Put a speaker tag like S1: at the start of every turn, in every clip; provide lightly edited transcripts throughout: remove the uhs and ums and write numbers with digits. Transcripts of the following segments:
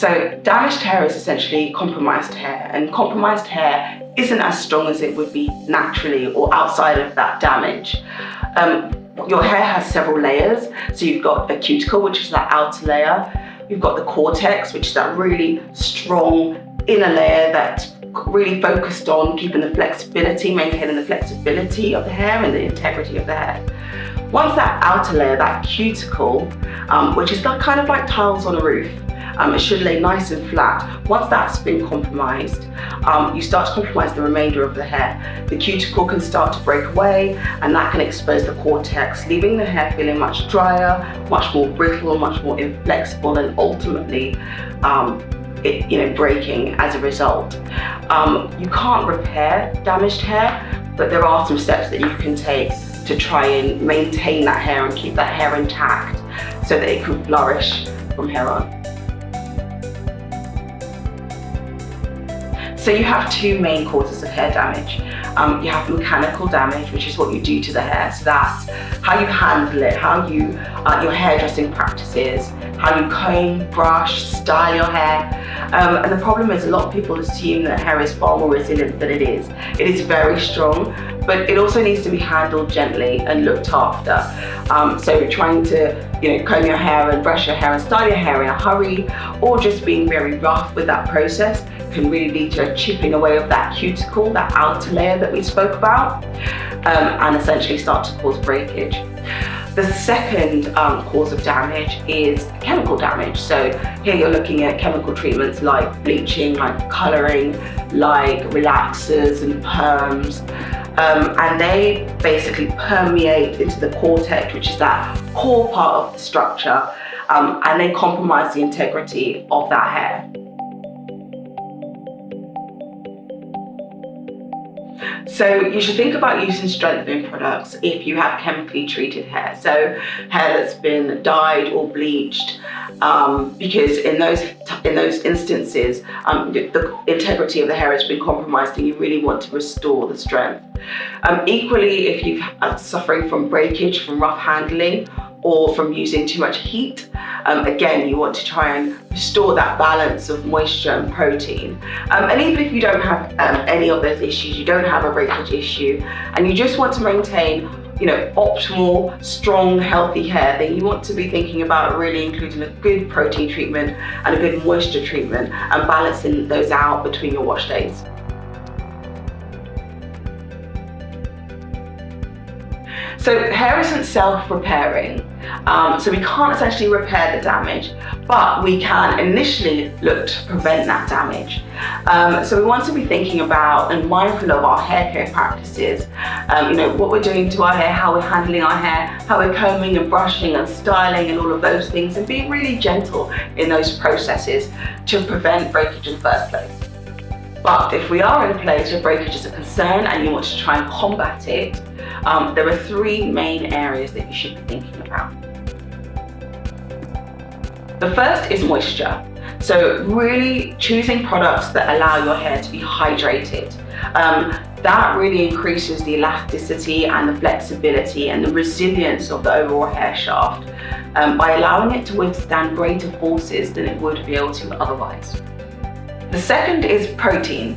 S1: So damaged hair is essentially compromised hair, and compromised hair isn't as strong as it would be naturally or outside of that damage. Your hair has several layers. So you've got the cuticle, which is that outer layer. You've got the cortex, which is that really strong inner layer that's really focused on keeping the flexibility, maintaining the flexibility of the hair and the integrity of the hair. Once that outer layer, that cuticle, which is kind of like tiles on a roof, it should lay nice and flat. Once that's been compromised, you start to compromise the remainder of the hair. The cuticle can start to break away, and that can expose the cortex, leaving the hair feeling much drier, much more brittle, much more inflexible, and ultimately breaking as a result. You can't repair damaged hair, but there are some steps that you can take to try and maintain that hair and keep that hair intact so that it can flourish from here on. So you have two main causes of hair damage. You have mechanical damage, which is what you do to the hair. So that's how you handle it, how you, your hairdressing practices, how you comb, brush, style your hair. And the problem is a lot of people assume that hair is far more resilient than it is. It is very strong, but it also needs to be handled gently and looked after. So trying to comb your hair and brush your hair and style your hair in a hurry, or just being very rough with that process, can really lead to a chipping away of that cuticle, that outer layer that we spoke about, and essentially start to cause breakage. The second cause of damage is chemical damage. So here you're looking at chemical treatments like bleaching, like colouring, like relaxers and perms. And they basically permeate into the cortex, which is that core part of the structure, and they compromise the integrity of that hair. So you should think about using strengthening products if you have chemically treated hair. So hair that's been dyed or bleached, because in those instances, the integrity of the hair has been compromised and you really want to restore the strength. Equally, if you're suffering from breakage, from rough handling, or from using too much heat, again, you want to try and restore that balance of moisture and protein. And even if you don't have any of those issues, you don't have a breakage issue, and you just want to maintain optimal, strong, healthy hair, then you want to be thinking about really including a good protein treatment and a good moisture treatment and balancing those out between your wash days. So hair isn't self-repairing, so we can't essentially repair the damage, but we can initially look to prevent that damage. So we want to be thinking about and mindful of our hair care practices, what we're doing to our hair, how we're handling our hair, how we're combing and brushing and styling and all of those things, and being really gentle in those processes to prevent breakage in the first place. But if we are in a place where breakage is a concern and you want to try and combat it, there are three main areas that you should be thinking about. The first is moisture. So really choosing products that allow your hair to be hydrated. That really increases the elasticity and the flexibility and the resilience of the overall hair shaft by allowing it to withstand greater forces than it would be able to otherwise. The second is protein.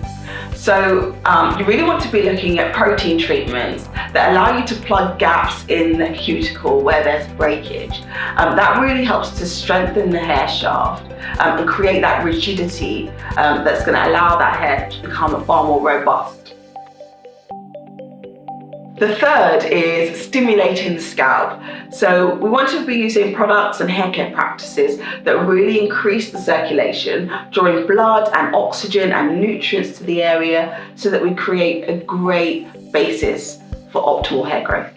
S1: So you really want to be looking at protein treatments that allow you to plug gaps in the cuticle where there's breakage. That really helps to strengthen the hair shaft and create that rigidity that's going to allow that hair to become far more robust. The third is stimulating the scalp. So we want to be using products and hair care practices that really increase the circulation, drawing blood and oxygen and nutrients to the area so that we create a great basis for optimal hair growth.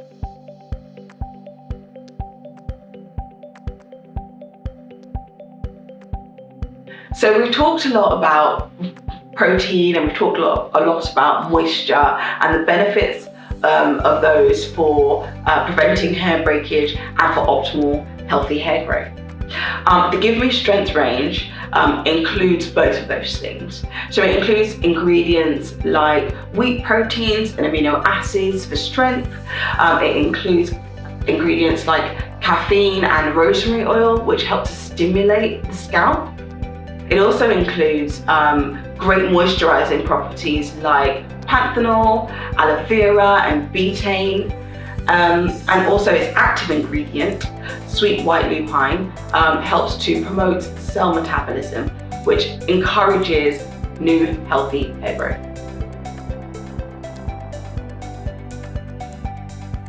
S1: So we've talked a lot about protein and we've talked a lot about moisture and the benefits of those for preventing hair breakage and for optimal healthy hair growth. The Give Me Strength range includes both of those things. So it includes ingredients like wheat proteins and amino acids for strength. It includes ingredients like caffeine and rosemary oil, which help to stimulate the scalp. It also includes great moisturizing properties like panthenol, aloe vera, and betaine. And also its active ingredient, Sweet White Lupine, helps to promote cell metabolism, which encourages new healthy hair growth.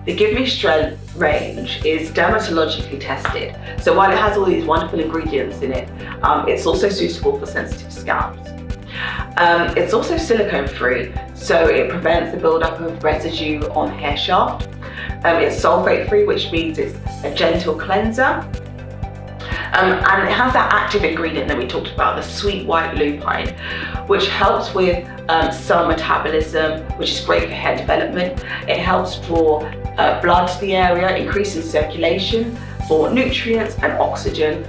S1: The Give Me Strength range is dermatologically tested. So while it has all these wonderful ingredients in it, it's also suitable for sensitive scalps. It's also silicone free, so it prevents the buildup of residue on hair shaft. It's sulfate free, which means it's a gentle cleanser. And it has that active ingredient that we talked about, the Sweet White Lupine, which helps with cell metabolism, which is great for hair development. It helps draw blood to the area, increases circulation for nutrients and oxygen,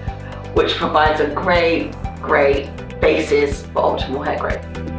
S1: which provides a great basis for optimal hair growth.